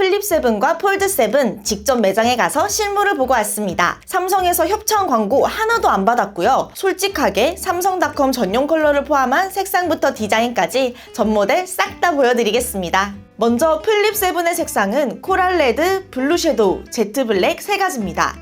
플립 7과 폴드 7 직접 매장에 가서 실물을 보고 왔습니다. 삼성에서 협찬 광고 하나도 안 받았고요. 솔직하게 삼성닷컴 전용 컬러를 포함한 색상부터 디자인까지 전 모델 싹 다 보여드리겠습니다. 먼저 플립 7의 색상은 코랄 레드, 블루 섀도우, 제트 블랙 세 가지입니다.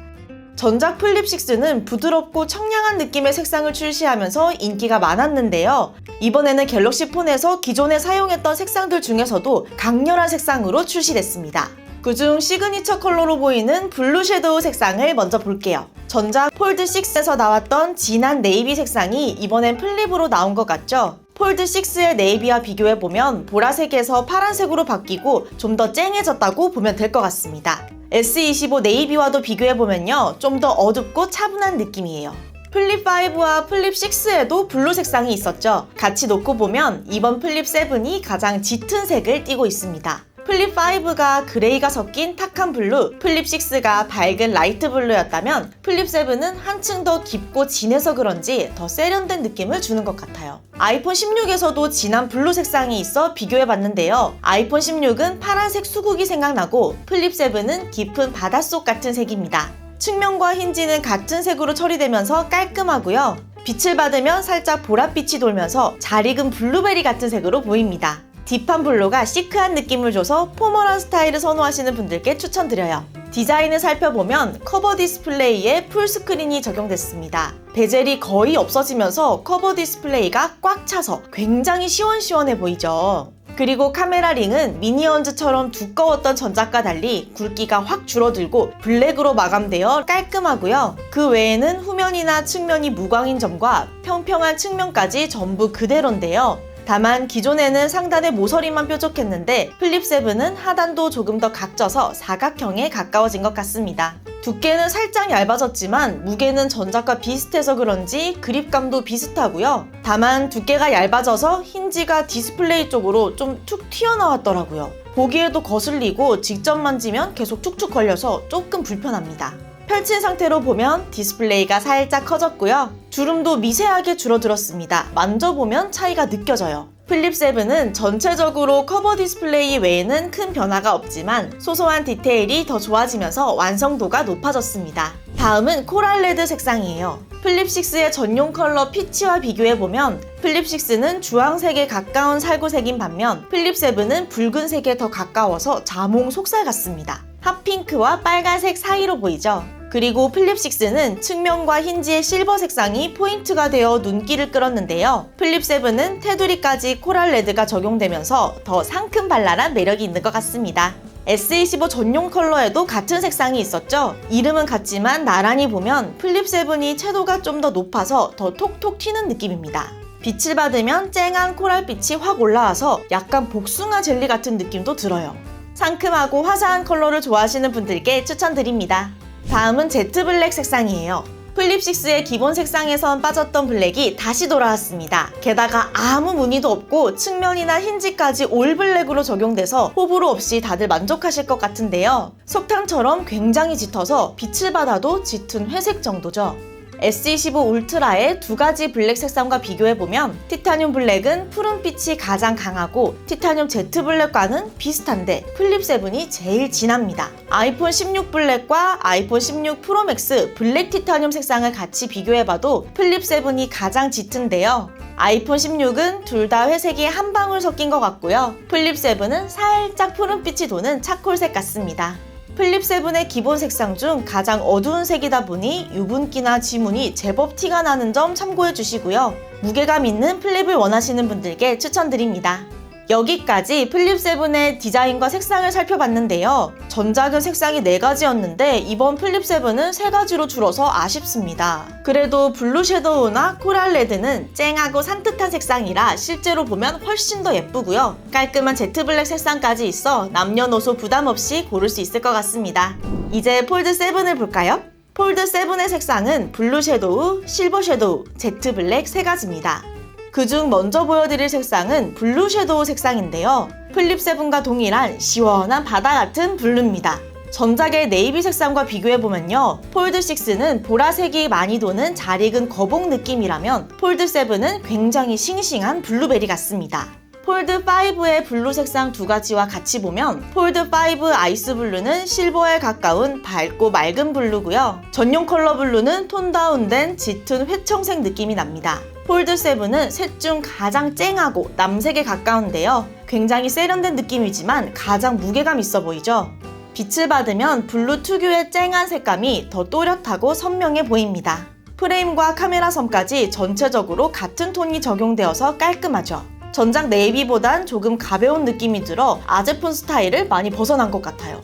전작 플립 6는 부드럽고 청량한 느낌의 색상을 출시하면서 인기가 많았는데요. 이번에는 갤럭시 폰에서 기존에 사용했던 색상들 중에서도 강렬한 색상으로 출시됐습니다. 그중 시그니처 컬러로 보이는 블루 섀도우 색상을 먼저 볼게요. 전작 폴드 6에서 나왔던 진한 네이비 색상이 이번엔 플립으로 나온 것 같죠? 폴드 6의 네이비와 비교해보면 보라색에서 파란색으로 바뀌고 좀 더 쨍해졌다고 보면 될 것 같습니다. S25 네이비와도 비교해보면요, 좀 더 어둡고 차분한 느낌이에요. 플립 5와 플립 6에도 블루 색상이 있었죠. 같이 놓고 보면 이번 플립 7이 가장 짙은 색을 띠고 있습니다. 플립 5가 그레이가 섞인 탁한 블루, 플립 6가 밝은 라이트 블루였다면 플립 7은 한층 더 깊고 진해서 그런지 더 세련된 느낌을 주는 것 같아요. 아이폰 16에서도 진한 블루 색상이 있어 비교해봤는데요. 아이폰 16은 파란색 수국이 생각나고 플립 7은 깊은 바닷속 같은 색입니다. 측면과 힌지는 같은 색으로 처리되면서 깔끔하고요. 빛을 받으면 살짝 보랏빛이 돌면서 잘 익은 블루베리 같은 색으로 보입니다. 딥한 블루가 시크한 느낌을 줘서 포멀한 스타일을 선호하시는 분들께 추천드려요. 디자인을 살펴보면 커버 디스플레이에 풀스크린이 적용됐습니다. 베젤이 거의 없어지면서 커버 디스플레이가 꽉 차서 굉장히 시원시원해 보이죠. 그리고 카메라 링은 미니언즈처럼 두꺼웠던 전작과 달리 굵기가 확 줄어들고 블랙으로 마감되어 깔끔하고요. 그 외에는 후면이나 측면이 무광인 점과 평평한 측면까지 전부 그대로인데요. 다만 기존에는 상단에 모서리만 뾰족했는데 플립 7은 하단도 조금 더 각져서 사각형에 가까워진 것 같습니다. 두께는 살짝 얇아졌지만 무게는 전작과 비슷해서 그런지 그립감도 비슷하고요. 다만 두께가 얇아져서 힌지가 디스플레이 쪽으로 좀 툭 튀어나왔더라고요. 보기에도 거슬리고 직접 만지면 계속 툭툭 걸려서 조금 불편합니다. 펼친 상태로 보면 디스플레이가 살짝 커졌고요. 주름도 미세하게 줄어들었습니다. 만져보면 차이가 느껴져요. 플립 7은 전체적으로 커버 디스플레이 외에는 큰 변화가 없지만 소소한 디테일이 더 좋아지면서 완성도가 높아졌습니다. 다음은 코랄 레드 색상이에요. 플립 6의 전용 컬러 피치와 비교해보면 플립 6는 주황색에 가까운 살구색인 반면 플립 7은 붉은색에 더 가까워서 자몽 속살 같습니다. 핫핑크와 빨간색 사이로 보이죠? 그리고 플립 6는 측면과 힌지의 실버 색상이 포인트가 되어 눈길을 끌었는데요. 플립 7은 테두리까지 코랄 레드가 적용되면서 더 상큼발랄한 매력이 있는 것 같습니다. S25 전용 컬러에도 같은 색상이 있었죠? 이름은 같지만 나란히 보면 플립 7이 채도가 좀 더 높아서 더 톡톡 튀는 느낌입니다. 빛을 받으면 쨍한 코랄빛이 확 올라와서 약간 복숭아 젤리 같은 느낌도 들어요. 상큼하고 화사한 컬러를 좋아하시는 분들께 추천드립니다. 다음은 제트 블랙 색상이에요. 플립 6의 기본 색상에선 빠졌던 블랙이 다시 돌아왔습니다. 게다가 아무 무늬도 없고 측면이나 힌지까지 올 블랙으로 적용돼서 호불호 없이 다들 만족하실 것 같은데요. 석탄처럼 굉장히 짙어서 빛을 받아도 짙은 회색 정도죠. S25 울트라의 두 가지 블랙 색상과 비교해보면 티타늄 블랙은 푸른빛이 가장 강하고 티타늄 제트 블랙과는 비슷한데 플립 7이 제일 진합니다. 아이폰 16 블랙과 아이폰 16 프로 맥스 블랙 티타늄 색상을 같이 비교해봐도 플립 7이 가장 짙은데요. 아이폰 16은 둘 다 회색이 한 방울 섞인 것 같고요. 플립 7은 살짝 푸른빛이 도는 차콜색 같습니다. 플립 7의 기본 색상 중 가장 어두운 색이다 보니 유분기나 지문이 제법 티가 나는 점 참고해 주시고요. 무게감 있는 플립을 원하시는 분들께 추천드립니다. 여기까지 플립 7의 디자인과 색상을 살펴봤는데요. 전작은 색상이 4가지였는데 이번 플립 7은 3가지로 줄어서 아쉽습니다. 그래도 블루 섀도우나 코랄 레드는 쨍하고 산뜻한 색상이라 실제로 보면 훨씬 더 예쁘고요. 깔끔한 제트 블랙 색상까지 있어 남녀노소 부담 없이 고를 수 있을 것 같습니다. 이제 폴드 7을 볼까요? 폴드 7의 색상은 블루 섀도우, 실버 섀도우, 제트 블랙 3가지입니다. 그중 먼저 보여드릴 색상은 블루 섀도우 색상인데요. 플립 7과 동일한 시원한 바다 같은 블루입니다. 전작의 네이비 색상과 비교해보면요. 폴드 6는 보라색이 많이 도는 잘 익은 거복 느낌이라면 폴드 7은 굉장히 싱싱한 블루베리 같습니다. 폴드5의 블루 색상 두 가지와 같이 보면 폴드5 아이스 블루는 실버에 가까운 밝고 맑은 블루고요. 전용 컬러 블루는 톤 다운된 짙은 회청색 느낌이 납니다. 폴드7은 셋 중 가장 쨍하고 남색에 가까운데요. 굉장히 세련된 느낌이지만 가장 무게감 있어 보이죠? 빛을 받으면 블루 특유의 쨍한 색감이 더 또렷하고 선명해 보입니다. 프레임과 카메라 섬까지 전체적으로 같은 톤이 적용되어서 깔끔하죠. 전작 네이비보단 조금 가벼운 느낌이 들어 아제폰 스타일을 많이 벗어난 것 같아요.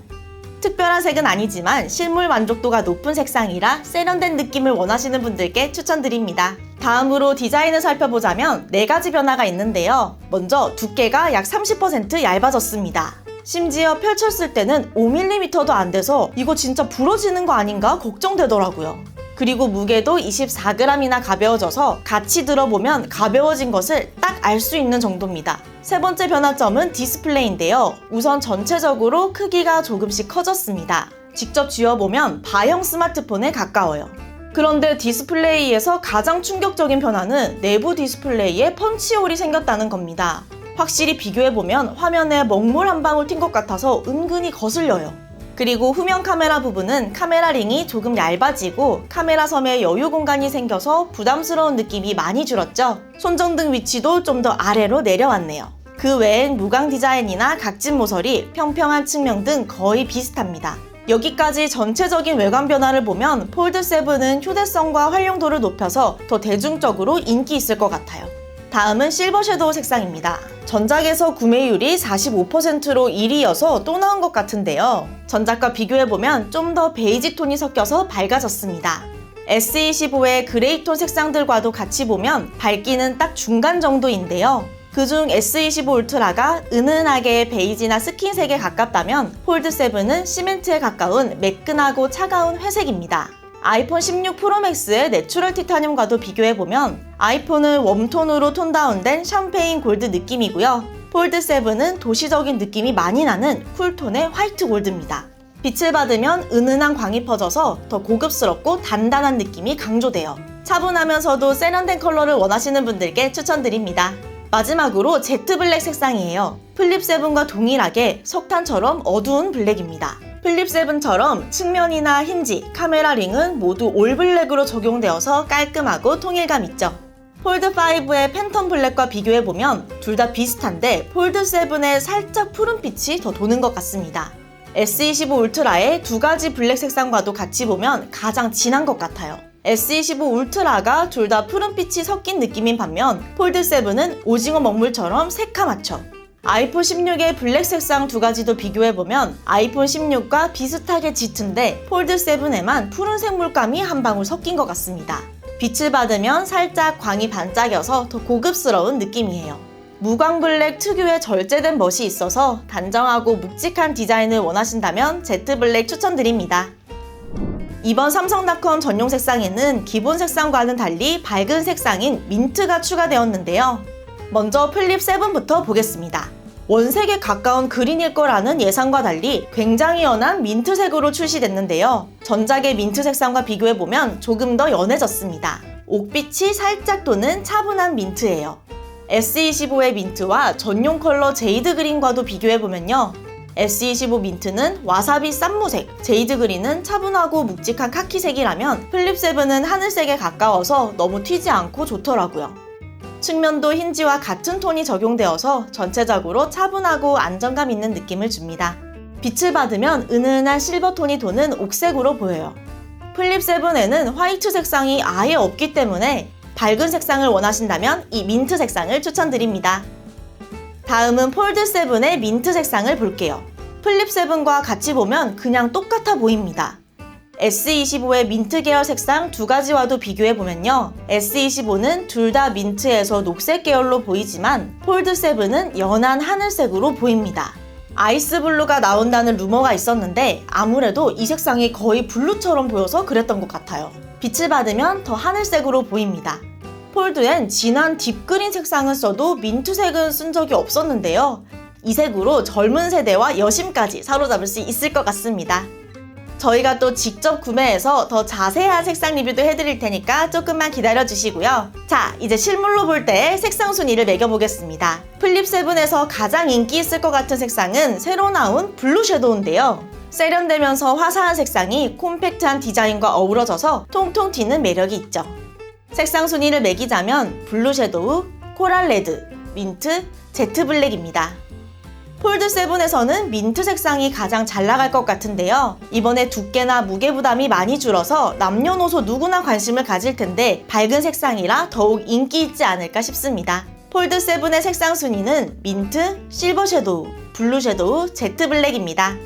특별한 색은 아니지만 실물 만족도가 높은 색상이라 세련된 느낌을 원하시는 분들께 추천드립니다. 다음으로 디자인을 살펴보자면 4가지 변화가 있는데요. 먼저 두께가 약 30% 얇아졌습니다. 심지어 펼쳤을 때는 5mm도 안 돼서 이거 진짜 부러지는 거 아닌가 걱정되더라고요. 그리고 무게도 24g이나 가벼워져서 같이 들어보면 가벼워진 것을 딱 알 수 있는 정도입니다. 세 번째 변화점은 디스플레이인데요. 우선 전체적으로 크기가 조금씩 커졌습니다. 직접 쥐어보면 바형 스마트폰에 가까워요. 그런데 디스플레이에서 가장 충격적인 변화는 내부 디스플레이에 펀치홀이 생겼다는 겁니다. 확실히 비교해보면 화면에 먹물 한 방울 튄 것 같아서 은근히 거슬려요. 그리고 후면 카메라 부분은 카메라 링이 조금 얇아지고 카메라 섬에 여유 공간이 생겨서 부담스러운 느낌이 많이 줄었죠. 손전등 위치도 좀 더 아래로 내려왔네요. 그 외엔 무광 디자인이나 각진 모서리, 평평한 측면 등 거의 비슷합니다. 여기까지 전체적인 외관 변화를 보면 폴드7은 휴대성과 활용도를 높여서 더 대중적으로 인기 있을 것 같아요. 다음은 실버 섀도우 색상입니다. 전작에서 구매율이 45%로 1위여서 또 나온 것 같은데요. 전작과 비교해보면 좀 더 베이지 톤이 섞여서 밝아졌습니다. S25의 그레이톤 색상들과도 같이 보면 밝기는 딱 중간 정도인데요. 그중 S25 울트라가 은은하게 베이지나 스킨색에 가깝다면 폴드7은 시멘트에 가까운 매끈하고 차가운 회색입니다. 아이폰 16 프로맥스의 내추럴 티타늄과도 비교해보면 아이폰은 웜톤으로 톤 다운된 샴페인 골드 느낌이고요. 폴드7은 도시적인 느낌이 많이 나는 쿨톤의 화이트 골드입니다. 빛을 받으면 은은한 광이 퍼져서 더 고급스럽고 단단한 느낌이 강조돼요. 차분하면서도 세련된 컬러를 원하시는 분들께 추천드립니다. 마지막으로 제트 블랙 색상이에요. 플립7과 동일하게 석탄처럼 어두운 블랙입니다. 플립7처럼 측면이나 힌지, 카메라 링은 모두 올 블랙으로 적용되어서 깔끔하고 통일감 있죠. 폴드5의 팬텀 블랙과 비교해보면 둘 다 비슷한데 폴드7의 살짝 푸른빛이 더 도는 것 같습니다. S25 울트라의 두 가지 블랙 색상과도 같이 보면 가장 진한 것 같아요. S25 울트라가 둘 다 푸른빛이 섞인 느낌인 반면 폴드7은 오징어 먹물처럼 새카맣죠. 아이폰 16의 블랙 색상 두 가지도 비교해보면 아이폰 16과 비슷하게 짙은데 폴드7에만 푸른색 물감이 한 방울 섞인 것 같습니다. 빛을 받으면 살짝 광이 반짝여서 더 고급스러운 느낌이에요. 무광 블랙 특유의 절제된 멋이 있어서 단정하고 묵직한 디자인을 원하신다면 제트 블랙 추천드립니다. 이번 삼성닷컴 전용 색상에는 기본 색상과는 달리 밝은 색상인 민트가 추가되었는데요. 먼저 플립7부터 보겠습니다. 원색에 가까운 그린일 거라는 예상과 달리 굉장히 연한 민트색으로 출시됐는데요. 전작의 민트 색상과 비교해보면 조금 더 연해졌습니다. 옥빛이 살짝 도는 차분한 민트예요. S25의 민트와 전용 컬러 제이드 그린과도 비교해보면요. S25 민트는 와사비 쌈무색, 제이드 그린은 차분하고 묵직한 카키색이라면 플립7은 하늘색에 가까워서 너무 튀지 않고 좋더라고요. 측면도 힌지와 같은 톤이 적용되어서 전체적으로 차분하고 안정감 있는 느낌을 줍니다. 빛을 받으면 은은한 실버톤이 도는 옥색으로 보여요. 플립7에는 화이트 색상이 아예 없기 때문에 밝은 색상을 원하신다면 이 민트 색상을 추천드립니다. 다음은 폴드7의 민트 색상을 볼게요. 플립7과 같이 보면 그냥 똑같아 보입니다. S25의 민트 계열 색상 두 가지와도 비교해보면요. S25는 둘 다 민트에서 녹색 계열로 보이지만 폴드7은 연한 하늘색으로 보입니다. 아이스 블루가 나온다는 루머가 있었는데 아무래도 이 색상이 거의 블루처럼 보여서 그랬던 것 같아요. 빛을 받으면 더 하늘색으로 보입니다. 폴드엔 진한 딥그린 색상은 써도 민트색은 쓴 적이 없었는데요. 이 색으로 젊은 세대와 여심까지 사로잡을 수 있을 것 같습니다. 저희가 또 직접 구매해서 더 자세한 색상 리뷰도 해드릴 테니까 조금만 기다려주시고요. 자, 이제 실물로 볼 때 색상 순위를 매겨보겠습니다. 플립 7에서 가장 인기 있을 것 같은 색상은 새로 나온 블루 섀도우인데요. 세련되면서 화사한 색상이 콤팩트한 디자인과 어우러져서 통통 튀는 매력이 있죠. 색상 순위를 매기자면 블루 섀도우, 코랄 레드, 민트, 제트 블랙입니다. 폴드 7에서는 민트 색상이 가장 잘 나갈 것 같은데요. 이번에 두께나 무게 부담이 많이 줄어서 남녀노소 누구나 관심을 가질 텐데 밝은 색상이라 더욱 인기 있지 않을까 싶습니다. 폴드 7의 색상 순위는 민트, 실버 섀도우, 블루 섀도우, 제트 블랙입니다.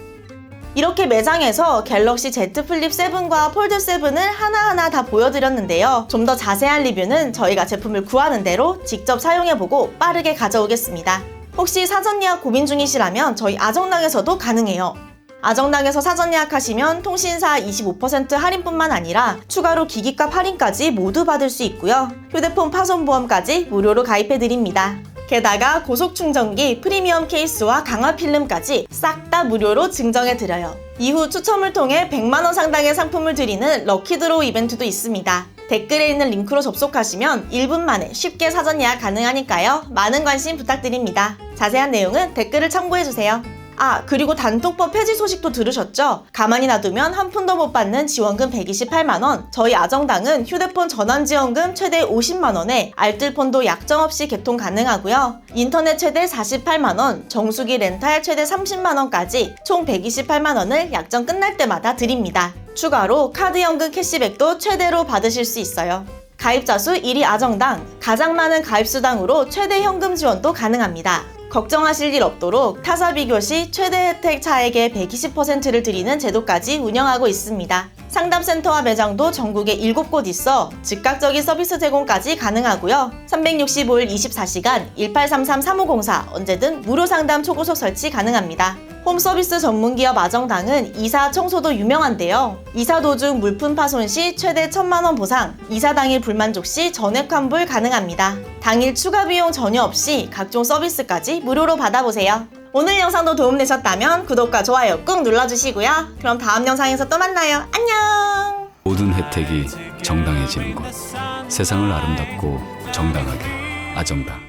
이렇게 매장에서 갤럭시 Z 플립 7과 폴드 7을 하나하나 다 보여드렸는데요. 좀 더 자세한 리뷰는 저희가 제품을 구하는 대로 직접 사용해보고 빠르게 가져오겠습니다. 혹시 사전 예약 고민 중이시라면 저희 아정당에서도 가능해요. 아정당에서 사전 예약하시면 통신사 25% 할인뿐만 아니라 추가로 기기값 할인까지 모두 받을 수 있고요. 휴대폰 파손보험까지 무료로 가입해드립니다. 게다가 고속충전기, 프리미엄 케이스와 강화 필름까지 싹 다 무료로 증정해드려요. 이후 추첨을 통해 100만원 상당의 상품을 드리는 럭키드로우 이벤트도 있습니다. 댓글에 있는 링크로 접속하시면 1분 만에 쉽게 사전 예약 가능하니까요. 많은 관심 부탁드립니다. 자세한 내용은 댓글을 참고해주세요. 아, 그리고 단톡법 폐지 소식도 들으셨죠? 가만히 놔두면 한 푼도 못 받는 지원금 128만원, 저희 아정당은 휴대폰 전환지원금 최대 50만원에 알뜰폰도 약정 없이 개통 가능하고요. 인터넷 최대 48만원, 정수기 렌탈 최대 30만원까지 총 128만원을 약정 끝날 때마다 드립니다. 추가로 카드 연금 캐시백도 최대로 받으실 수 있어요. 가입자 수 1위 아정당, 가장 많은 가입수당으로 최대 현금 지원도 가능합니다. 걱정하실 일 없도록 타사 비교 시 최대 혜택 차액의 120%를 드리는 제도까지 운영하고 있습니다. 상담센터와 매장도 전국에 7곳 있어 즉각적인 서비스 제공까지 가능하고요. 365일 24시간 1833-3504 언제든 무료 상담 초고속 설치 가능합니다. 홈서비스 전문기업 아정당은 이사 청소도 유명한데요. 이사 도중 물품 파손 시 최대 1,000만원 보상, 이사 당일 불만족 시 전액 환불 가능합니다. 당일 추가 비용 전혀 없이 각종 서비스까지 무료로 받아보세요. 오늘 영상도 도움되셨다면 구독과 좋아요 꾹 눌러주시고요. 그럼 다음 영상에서 또 만나요. 안녕! 모든 혜택이 정당해지는 곳. 세상을 아름답고 정당하게 아정당.